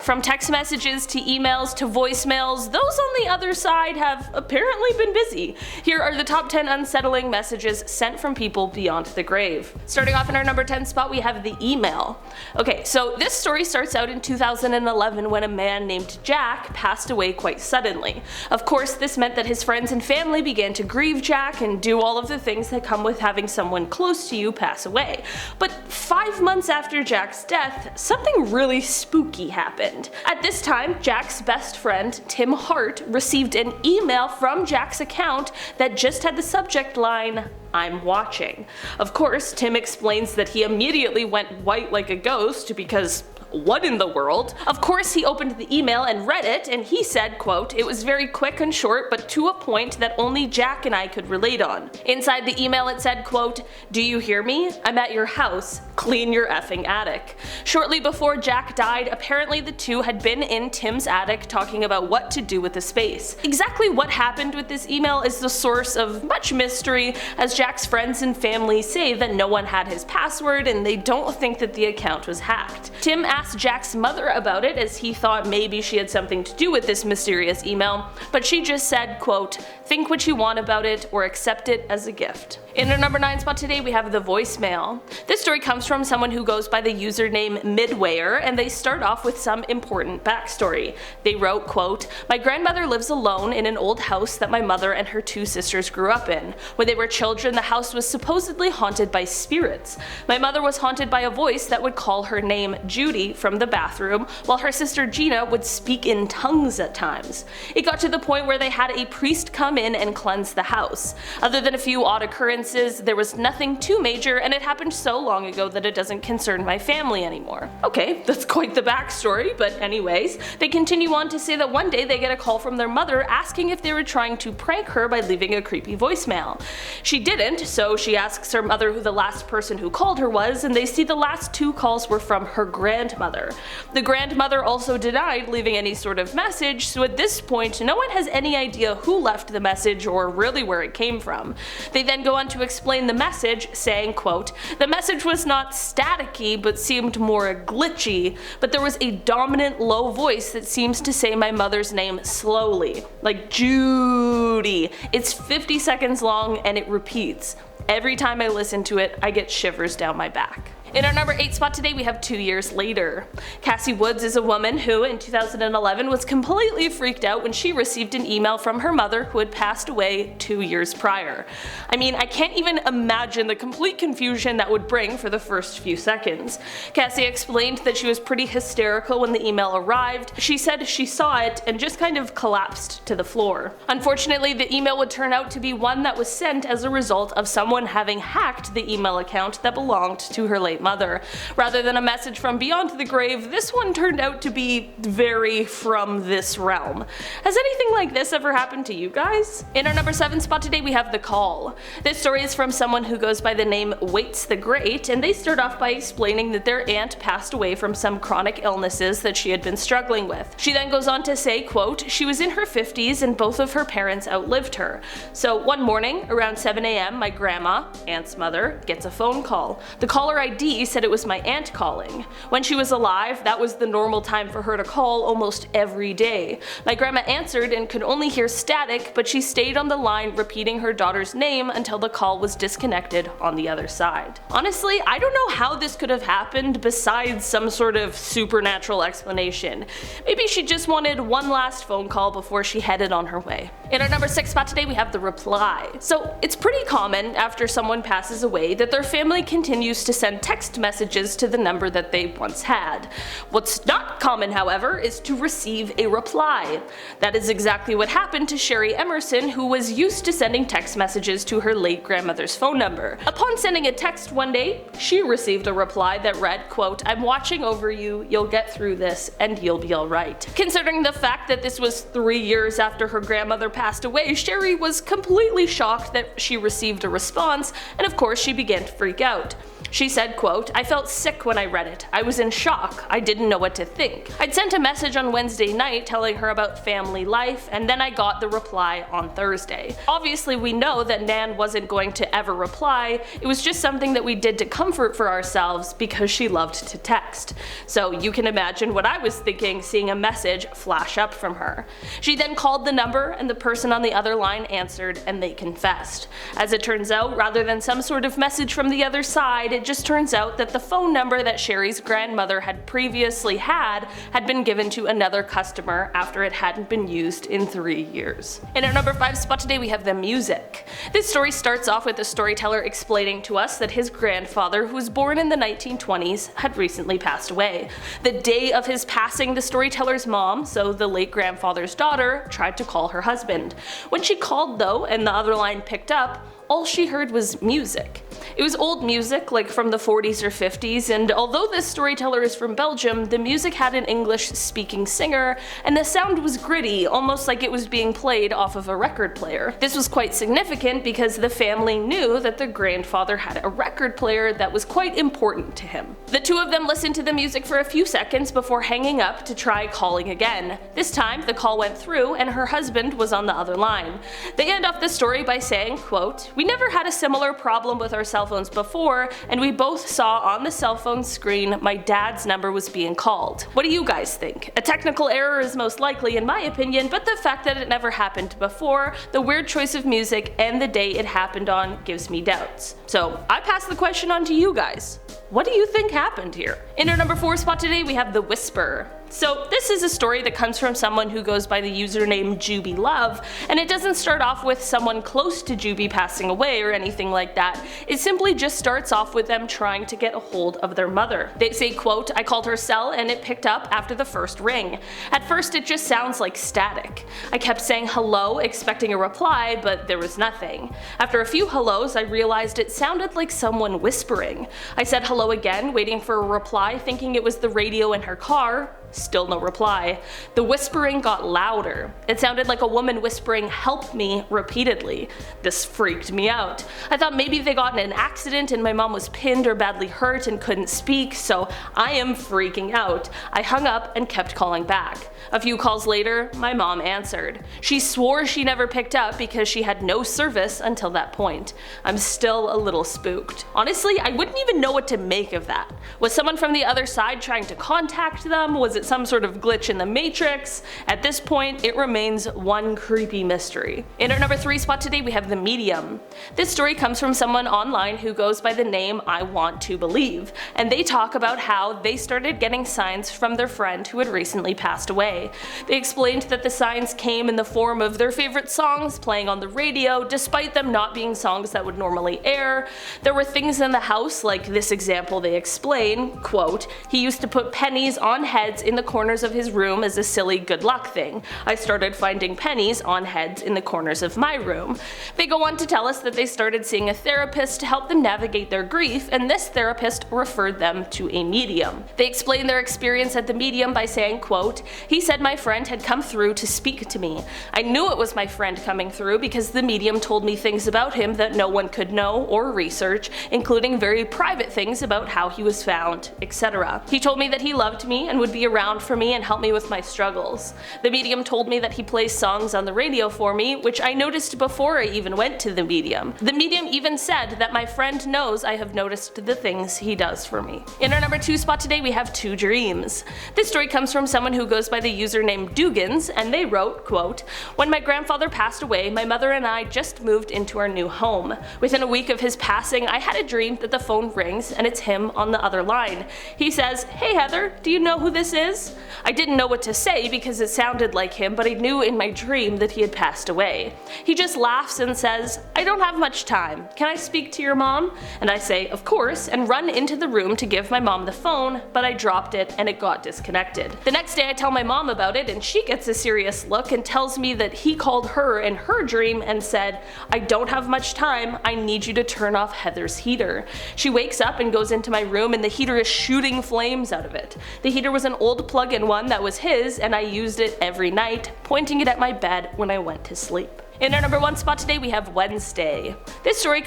From text messages to emails to voicemails, those on the other side have apparently been busy. Here are the top 10 unsettling messages sent from people beyond the grave. Starting off in our number 10 spot, we have the email. Okay, so this story starts out in 2011 when a man named Jack passed away quite suddenly. Of course, this meant that his friends and family began to grieve Jack and do all of the things that come with having someone close to you pass away. But 5 months after Jack's death, something really spooky happened. At this time, Jack's best friend, Tim Hart, received an email from Jack's account that just had the subject line, "I'm watching." Of course, Tim explains that he immediately went white like a ghost because what in the world? Of course, he opened the email and read it, and he said, quote, "It was very quick and short, but to a point that only Jack and I could relate on." Inside the email it said, quote, "Do you hear me? I'm at your house. Clean your effing attic." Shortly before Jack died, apparently the two had been in Tim's attic talking about what to do with the space. Exactly what happened with this email is the source of much mystery, as Jack's friends and family say that no one had his password and they don't think that the account was hacked. Tim asked Jack's mother about it as he thought maybe she had something to do with this mysterious email, but she just said, quote, "Think what you want about it or accept it as a gift." In our number 9 spot today, we have the voicemail. This story comes from someone who goes by the username Midwayer, and they start off with some important backstory. They wrote, quote, "My grandmother lives alone in an old house that my mother and her 2 sisters grew up in. When they were children, the house was supposedly haunted by spirits. My mother was haunted by a voice that would call her name Judy from the bathroom, while her sister Gina would speak in tongues at times. It got to the point where they had a priest come in and cleanse the house. Other than a few odd occurrences, there was nothing too major, and it happened so long ago that it doesn't concern my family anymore." Okay, that's quite the backstory, but anyways, they continue on to say that one day they get a call from their mother asking if they were trying to prank her by leaving a creepy voicemail. She didn't, so she asks her mother who the last person who called her was, and they see the last 2 calls were from her grandmother. The grandmother also denied leaving any sort of message, so at this point no one has any idea who left the message or really where it came from. They then go on to explain the message, saying, quote, "The message was not staticky but seemed more glitchy, but there was a dominant low voice that seems to say my mother's name slowly, like Judy. It's 50 seconds long and it repeats. Every time I listen to it, I get shivers down my back." In our number 8 spot today, we have 2 years later. Cassie Woods is a woman who, in 2011, was completely freaked out when she received an email from her mother who had passed away 2 years prior. I mean, I can't even imagine the complete confusion that would bring for the first few seconds. Cassie explained that she was pretty hysterical when the email arrived. She said she saw it and just kind of collapsed to the floor. Unfortunately, the email would turn out to be one that was sent as a result of someone having hacked the email account that belonged to her late mother. Rather than a message from beyond the grave, this one turned out to be very from this realm. Has anything like this ever happened to you guys? In our number 7 spot today, we have the call. This story is from someone who goes by the name Waits the Great, and they start off by explaining that their aunt passed away from some chronic illnesses that she had been struggling with. She then goes on to say, quote, "She was in her 50s and both of her parents outlived her. So one morning, around 7 a.m., my grandma, aunt's mother, gets a phone call. The caller ID said it was my aunt calling. When she was alive, that was the normal time for her to call almost every day. My grandma answered and could only hear static, but she stayed on the line repeating her daughter's name until the call was disconnected on the other side." Honestly, I don't know how this could have happened besides some sort of supernatural explanation. Maybe she just wanted one last phone call before she headed on her way. In our number 6 spot today, we have the reply. So it's pretty common after someone passes away that their family continues to send text messages to the number that they once had. What's not common, however, is to receive a reply. That is exactly what happened to Sherry Emerson, who was used to sending text messages to her late grandmother's phone number. Upon sending a text one day, she received a reply that read, quote, "I'm watching over you, you'll get through this, and you'll be alright." Considering the fact that this was 3 years after her grandmother passed away, Sherry was completely shocked that she received a response, and of course she began to freak out. She said, quote, quote, "I felt sick when I read it. I was in shock. I didn't know what to think. I'd sent a message on Wednesday night telling her about family life, and then I got the reply on Thursday. Obviously we know that Nan wasn't going to ever reply. It was just something that we did to comfort for ourselves because she loved to text." So you can imagine what I was thinking seeing a message flash up from her. She then called the number and the person on the other line answered and they confessed. As it turns out, rather than some sort of message from the other side, it just turns out that the phone number that Sherry's grandmother had previously had been given to another customer after it hadn't been used in 3 years. In our number 5 spot today we have the music. This story starts off with the storyteller explaining to us that his grandfather, who was born in the 1920s, had recently passed away. The day of his passing, the storyteller's mom, so the late grandfather's daughter, tried to call her husband. When she called though, and the other line picked up, all she heard was music. It was old music, like from the 40s or 50s, and although this storyteller is from Belgium, the music had an English-speaking singer, and the sound was gritty, almost like it was being played off of a record player. This was quite significant because the family knew that the grandfather had a record player that was quite important to him. The two of them listened to the music for a few seconds before hanging up to try calling again. This time, the call went through and her husband was on the other line. They end off the story by saying, quote, "We never had a similar problem with our cell phones before, and we both saw on the cell phone screen my dad's number was being called. What do you guys think? A technical error is most likely in my opinion, but the fact that it never happened before, the weird choice of music, and the day it happened on gives me doubts." So I pass the question on to you guys. What do you think happened here? In our number 4 spot today we have The Whisper. So this is a story that comes from someone who goes by the username JubyLove, and it doesn't start off with someone close to Juby passing away or anything like that. It simply just starts off with them trying to get a hold of their mother. They say, quote, "I called her cell and it picked up after the first ring. At first it just sounds like static. I kept saying hello, expecting a reply, but there was nothing. After a few hellos I realized it sounded like someone whispering. I said hello again, waiting for a reply, thinking it was the radio in her car. Still no reply. The whispering got louder. It sounded like a woman whispering 'help me' repeatedly. This freaked me out. I thought maybe they got in an accident and my mom was pinned or badly hurt and couldn't speak, so I am freaking out. I hung up and kept calling back. A few calls later, my mom answered. She swore she never picked up because she had no service until that point. I'm still a little spooked." Honestly, I wouldn't even know what to make of that. Was someone from the other side trying to contact them? Was it some sort of glitch in the Matrix? At this point, it remains one creepy mystery. In our number 3 spot today we have The Medium. This story comes from someone online who goes by the name I Want to Believe, and they talk about how they started getting signs from their friend who had recently passed away. They explained that the signs came in the form of their favorite songs playing on the radio, despite them not being songs that would normally air. There were things in the house, like this example they explain, quote, "He used to put pennies on heads in the corners of his room as a silly good luck thing. I started finding pennies on heads in the corners of my room." They go on to tell us that they started seeing a therapist to help them navigate their grief, and this therapist referred them to a medium. They explain their experience at the medium by saying, quote, "He said my friend had come through to speak to me. I knew it was my friend coming through because the medium told me things about him that no one could know or research, including very private things about how he was found, etc. He told me that he loved me and would be around for me and help me with my struggles. The medium told me that he plays songs on the radio for me, which I noticed before I even went to the medium. The medium even said that my friend knows I have noticed the things he does for me." In our number 2 spot today we have Two Dreams. This story comes from someone who goes by the username Dugans, and they wrote, quote, "When my grandfather passed away, my mother and I just moved into our new home. Within a week of his passing, I had a dream that the phone rings and it's him on the other line. He says, 'Hey Heather, do you know who this is?' I didn't know what to say because it sounded like him, but I knew in my dream that he had passed away. He just laughs and says, 'I don't have much time. Can I speak to your mom?' And I say, 'Of course,' and run into the room to give my mom the phone, but I dropped it and it got disconnected. The next day I tell my mom about it and she gets a serious look and tells me that he called her in her dream and said, 'I don't have much time. I need you to turn off Heather's heater.' She wakes up and goes into my room and the heater is shooting flames out of it. The heater was an old plug-in one that was his, and I used it every night, pointing it at my bed when I went to sleep." In our number 1 spot today we have Wednesday. This story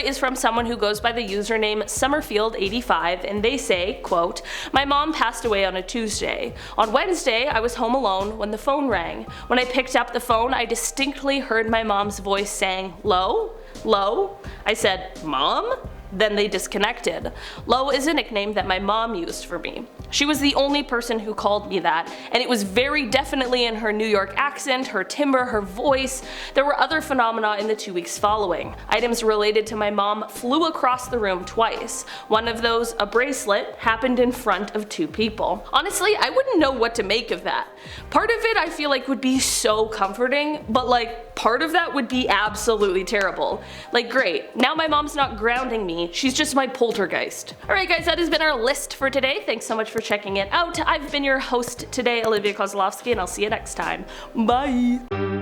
is from someone who goes by the username Summerfield85, and they say, quote, "My mom passed away on a Tuesday. On Wednesday I was home alone when the phone rang. When I picked up the phone I distinctly heard my mom's voice saying, 'Lo? Lo?' I said, 'Mom?' Then they disconnected. Lo is a nickname that my mom used for me. She was the only person who called me that, and it was very definitely in her New York accent, her timbre, her voice. There were other phenomena in the 2 weeks following. Items related to my mom flew across the room twice. One of those, a bracelet, happened in front of 2 people. Honestly, I wouldn't know what to make of that. Part of it I feel like would be so comforting, but like part of that would be absolutely terrible. Like great, now my mom's not grounding me, she's just my poltergeist." Alright guys, that has been our list for today. Thanks so much for checking it out. I've been your host today, Olivia Kozlowski, and I'll see you next time. Bye!